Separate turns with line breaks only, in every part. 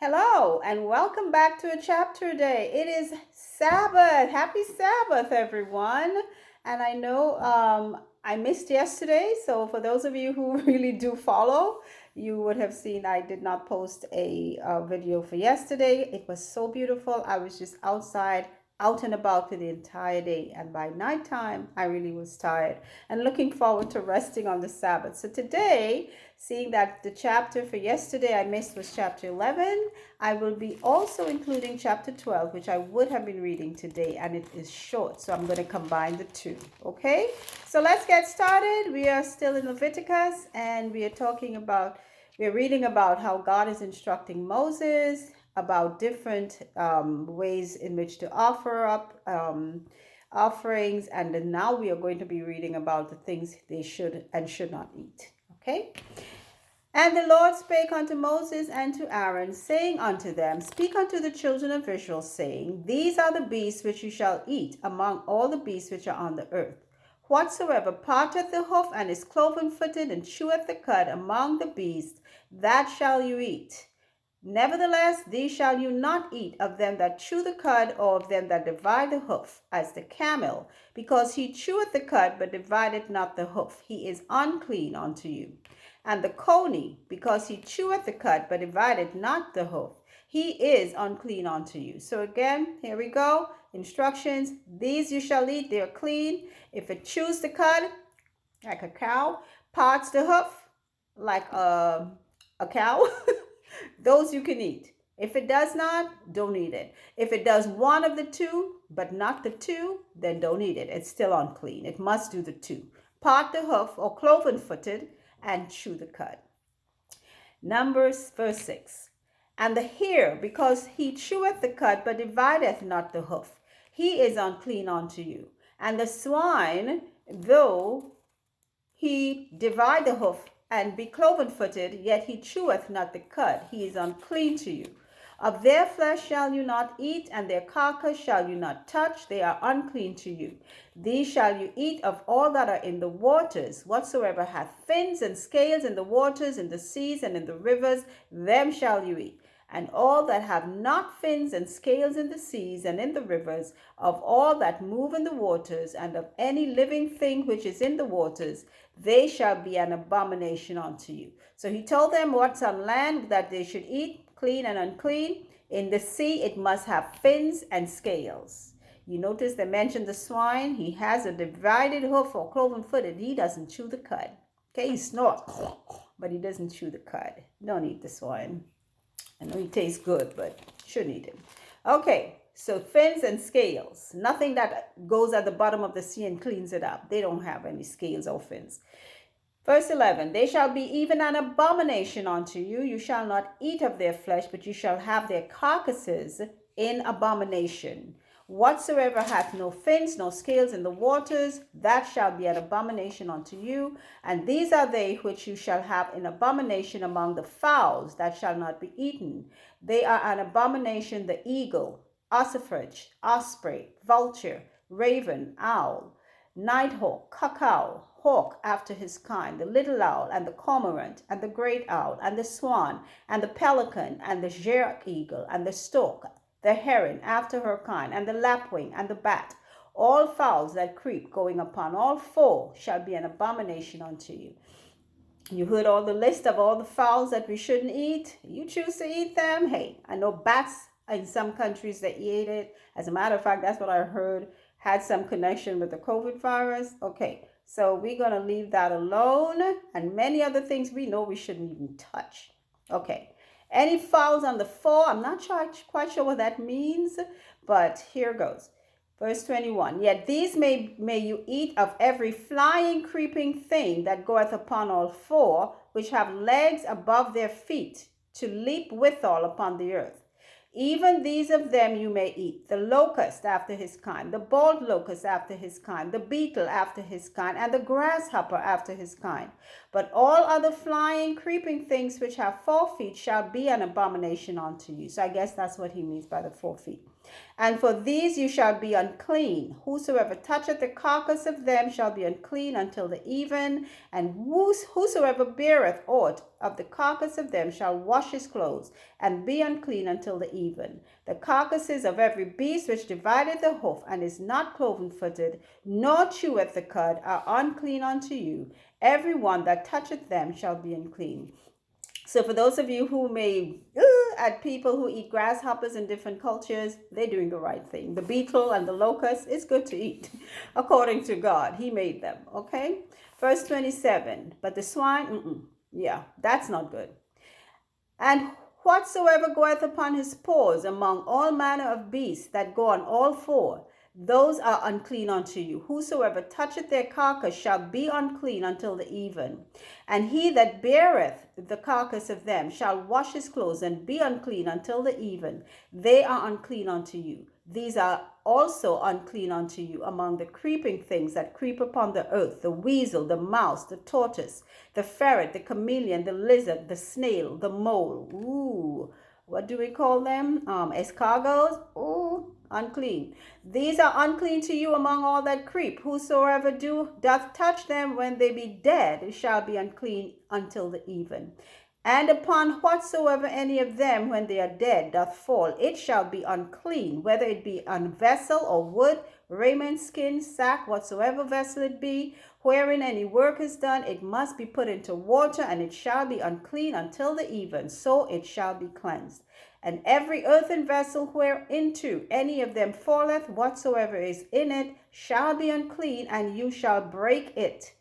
Hello and welcome back to a chapter day. It is Sabbath. Happy Sabbath, everyone. And I know I missed yesterday, so for those of you who really do follow, you would have seen I did not post a video for yesterday. It was so beautiful. I was just outside, out and about for the entire day, and by nighttime, I really was tired and looking forward to resting on the Sabbath. So today, seeing that the chapter for yesterday I missed was chapter 11, I will be also including chapter 12, which I would have been reading today, and it is short, so I'm going to combine the two. Okay, so let's get started. We are still in Leviticus, and we're reading about how God is instructing Moses about different ways in which to offer up offerings, and then now we are going to be reading about the things they should and should not eat. Okay. And the Lord spake unto Moses and to Aaron, saying unto them, Speak unto the children of Israel, saying, These are the beasts which you shall eat among all the beasts which are on the earth. Whatsoever parteth the hoof and is cloven-footed and cheweth the cud among the beasts, that shall you eat. Nevertheless, these shall you not eat of them that chew the cud, or of them that divide the hoof, as the camel, because he cheweth the cud, but divideth not the hoof. He is unclean unto you. And the coney, because he cheweth the cud, but divideth not the hoof. He is unclean unto you. So again, here we go. Instructions. These you shall eat. They are clean. If it chews the cud, like a cow, parts the hoof, like a cow, those you can eat. If it does not, don't eat it. If it does one of the two, but not the two, then don't eat it. It's still unclean. It must do the two. Part the hoof or cloven-footed and chew the cud. Numbers verse 6. And the hare, because he cheweth the cud, but divideth not the hoof, he is unclean unto you. And the swine, though he divide the hoof and be cloven-footed, yet he cheweth not the cud, he is unclean to you. Of their flesh shall you not eat, and their carcass shall you not touch, they are unclean to you. These shall you eat of all that are in the waters. Whatsoever hath fins and scales in the waters, in the seas, and in the rivers, them shall you eat. And all that have not fins and scales in the seas and in the rivers, of all that move in the waters, and of any living thing which is in the waters, they shall be an abomination unto you. So he told them what's on land that they should eat, clean and unclean. In the sea, it must have fins and scales. You notice they mentioned the swine. He has a divided hoof or cloven-footed. He doesn't chew the cud. Okay, he snorts, but he doesn't chew the cud. Don't eat the swine. I know he tastes good, but shouldn't eat it. Okay, so fins and scales. Nothing that goes at the bottom of the sea and cleans it up. They don't have any scales or fins. Verse 11, they shall be even an abomination unto you. You shall not eat of their flesh, but you shall have their carcasses in abomination. Whatsoever hath no fins, no scales in the waters, that shall be an abomination unto you. And these are they which you shall have in abomination among the fowls, that shall not be eaten. They are an abomination: the eagle, ossifrage, osprey, vulture, raven, owl, nighthawk, cuckow, hawk after his kind, the little owl, and the cormorant, and the great owl, and the swan, and the pelican, and the jerk-eagle, and the stork, the heron after her kind, and the lapwing, and the bat. All fowls that creep, going upon all four, shall be an abomination unto you. You heard all the list of all the fowls that we shouldn't eat. You choose to eat them. Hey, I know bats in some countries they eat it. As a matter of fact, that's what I heard had some connection with the COVID virus. Okay, so we're going to leave that alone. And many other things we know we shouldn't even touch. Okay, any fowls on the floor, I'm not quite sure what that means, but here goes. Verse 21, yet these may you eat of every flying, creeping thing that goeth upon all four, which have legs above their feet, to leap withal upon the earth. Even these of them you may eat: the locust after his kind, the bald locust after his kind, the beetle after his kind, and the grasshopper after his kind. But all other flying, creeping things which have 4 feet shall be an abomination unto you. So I guess that's what he means by the 4 feet. And for these you shall be unclean. Whosoever toucheth the carcass of them shall be unclean until the even. And whosoever beareth aught of the carcass of them shall wash his clothes, and be unclean until the even. The carcasses of every beast which divideth the hoof, and is not cloven-footed, nor cheweth the cud, are unclean unto you. Every one that toucheth them shall be unclean. So for those of you who may at people who eat grasshoppers in different cultures, they're doing the right thing. The beetle and the locust is good to eat according to God. He made them, okay? Verse 27, but the swine, yeah, that's not good. And whatsoever goeth upon his paws among all manner of beasts that go on all four, those are unclean unto you. Whosoever toucheth their carcass shall be unclean until the even. And he that beareth the carcass of them shall wash his clothes, and be unclean until the even. They are unclean unto you. These are also unclean unto you among the creeping things that creep upon the earth, the weasel, the mouse, the tortoise, the ferret, the chameleon, the lizard, the snail, the mole. Ooh, what do we call them? Escargots. Ooh, unclean. These are unclean to you among all that creep. Whosoever doth touch them when they be dead shall be unclean until the even. And upon whatsoever any of them, when they are dead, doth fall, it shall be unclean, whether it be on vessel or wood, raiment, skin, sack, whatsoever vessel it be, wherein any work is done, it must be put into water, and it shall be unclean until the even, so it shall be cleansed. And every earthen vessel whereinto any of them falleth, whatsoever is in it, shall be unclean, and you shall break it.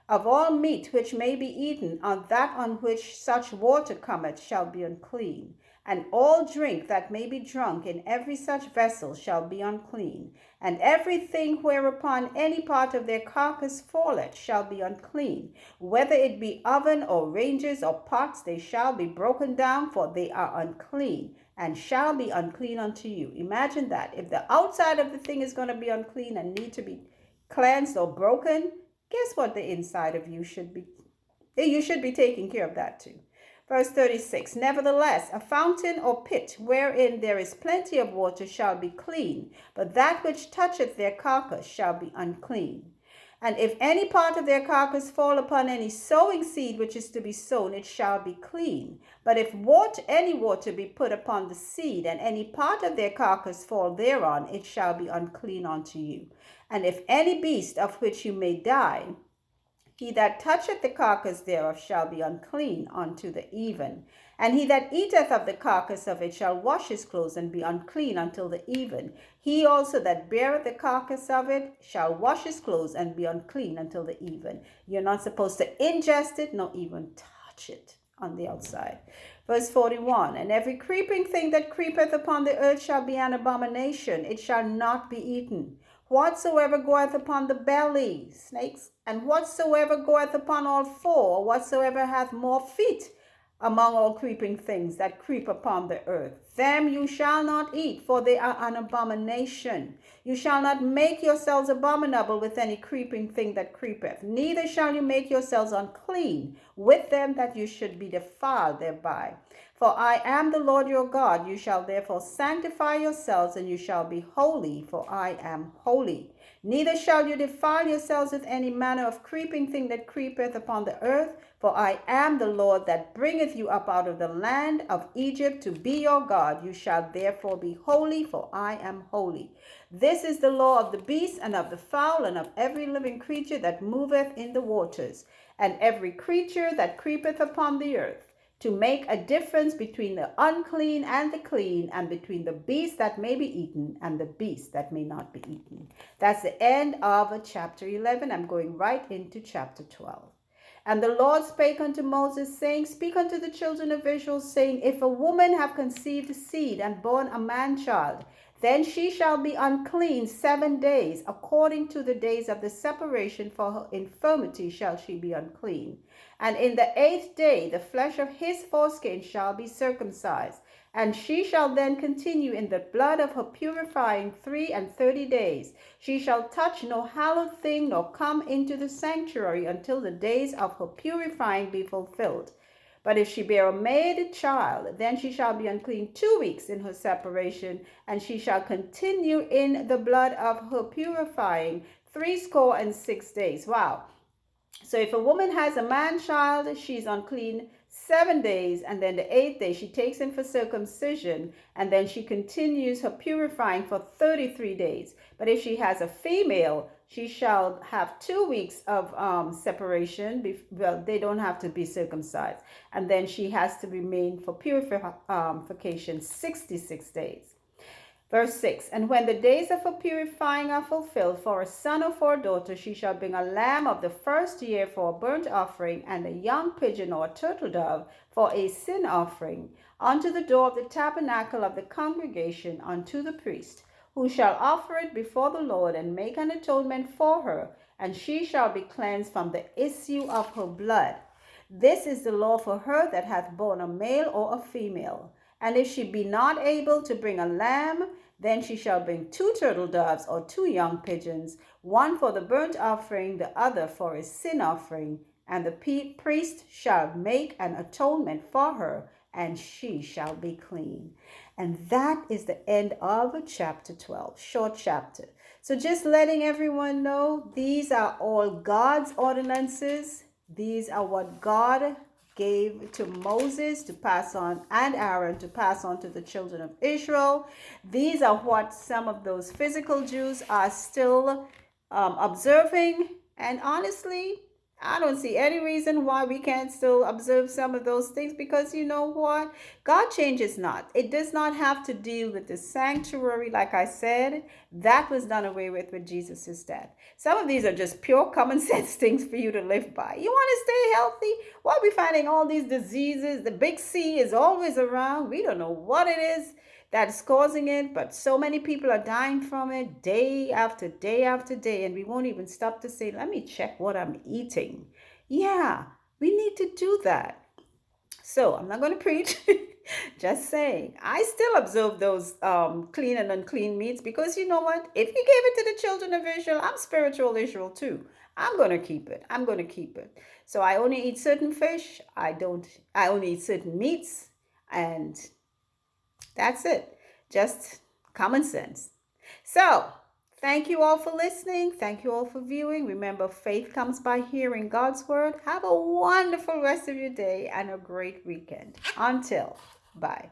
Of all meat which may be eaten, on that on which such water cometh shall be unclean. And all drink that may be drunk in every such vessel shall be unclean. And everything whereupon any part of their carcass falleth shall be unclean. Whether it be oven or ranges or pots, they shall be broken down, for they are unclean, and shall be unclean unto you. Imagine that. If the outside of the thing is going to be unclean and need to be cleansed or broken, guess what the inside of you should be? You should be taking care of that too. Verse 36, nevertheless, a fountain or pit wherein there is plenty of water shall be clean, but that which toucheth their carcass shall be unclean. And if any part of their carcass fall upon any sowing seed which is to be sown, it shall be clean. But if any water be put upon the seed, and any part of their carcass fall thereon, it shall be unclean unto you. And if any beast of which you may die, he that toucheth the carcass thereof shall be unclean unto the even. And he that eateth of the carcass of it shall wash his clothes, and be unclean until the even. He also that beareth the carcass of it shall wash his clothes, and be unclean until the even. You're not supposed to ingest it, nor even touch it on the outside. Verse 41, and every creeping thing that creepeth upon the earth shall be an abomination. It shall not be eaten. Whatsoever goeth upon the belly, snakes, and whatsoever goeth upon all four, or whatsoever hath more feet among all creeping things that creep upon the earth, them you shall not eat, for they are an abomination. You shall not make yourselves abominable with any creeping thing that creepeth, neither shall you make yourselves unclean with them, that you should be defiled thereby. For I am the Lord your God. You shall therefore sanctify yourselves, and you shall be holy, for I am holy. Neither shall you defile yourselves with any manner of creeping thing that creepeth upon the earth, for I am the Lord that bringeth you up out of the land of Egypt to be your God. You shall therefore be holy, for I am holy. This is the law of the beast, and of the fowl, and of every living creature that moveth in the waters, and every creature that creepeth upon the earth, to make a difference between the unclean and the clean, and between the beast that may be eaten and the beast that may not be eaten. That's the end of chapter 11. I'm going right into chapter 12. And the Lord spake unto Moses, saying, speak unto the children of Israel, saying, if a woman have conceived seed and born a man child, Then she shall be unclean 7 days. According to the days of the separation for her infirmity shall she be unclean. And in the 8th day the flesh of his foreskin shall be circumcised. And she shall then continue in the blood of her purifying 33 days. She shall touch no hallowed thing, nor come into the sanctuary until the days of her purifying be fulfilled. But if she bear a maid child, then she shall be unclean 2 weeks in her separation, and she shall continue in the blood of her purifying 66 days. Wow. So if a woman has a man child, she's unclean 7 days, and then the 8th day she takes him for circumcision, and then she continues her purifying for 33 days. But if she has a female, she shall have 2 weeks of separation. Well, they don't have to be circumcised, and then she has to remain for purification 66 days. Verse 6, and when the days of her purifying are fulfilled, for a son or for a daughter, she shall bring a lamb of the first year for a burnt offering, and a young pigeon or a turtle dove for a sin offering, unto the door of the tabernacle of the congregation, unto the priest, who shall offer it before the Lord, and make an atonement for her, and she shall be cleansed from the issue of her blood. This is the law for her that hath borne a male or a female. And if she be not able to bring a lamb, then she shall bring 2 turtle doves or 2 young pigeons, one for the burnt offering, the other for a sin offering. And the priest shall make an atonement for her, and she shall be clean. And that is the end of chapter 12, short chapter. So just letting everyone know, these are all God's ordinances. These are what God gave to Moses to pass on, and Aaron to pass on to the children of Israel. These are what some of those physical Jews are still observing. And honestly, I don't see any reason why we can't still observe some of those things, because you know what? God changes not. It does not have to deal with the sanctuary. Like I said, that was done away with Jesus' death. Some of these are just pure common sense things for you to live by. You want to stay healthy? Why are we finding all these diseases? The big C is always around. We don't know what it is that's causing it, but so many people are dying from it day after day after day, and we won't even stop to say, let me check what I'm eating. Yeah, we need to do that. So I'm not going to preach, just saying. I still observe those clean and unclean meats, because you know what? If you gave it to the children of Israel, I'm spiritual Israel too. I'm going to keep it. I'm going to keep it. So I only eat certain fish. I only eat certain meats, and that's it. Just common sense. So, thank you all for listening. Thank you all for viewing. Remember, faith comes by hearing God's word. Have a wonderful rest of your day and a great weekend. Until, bye.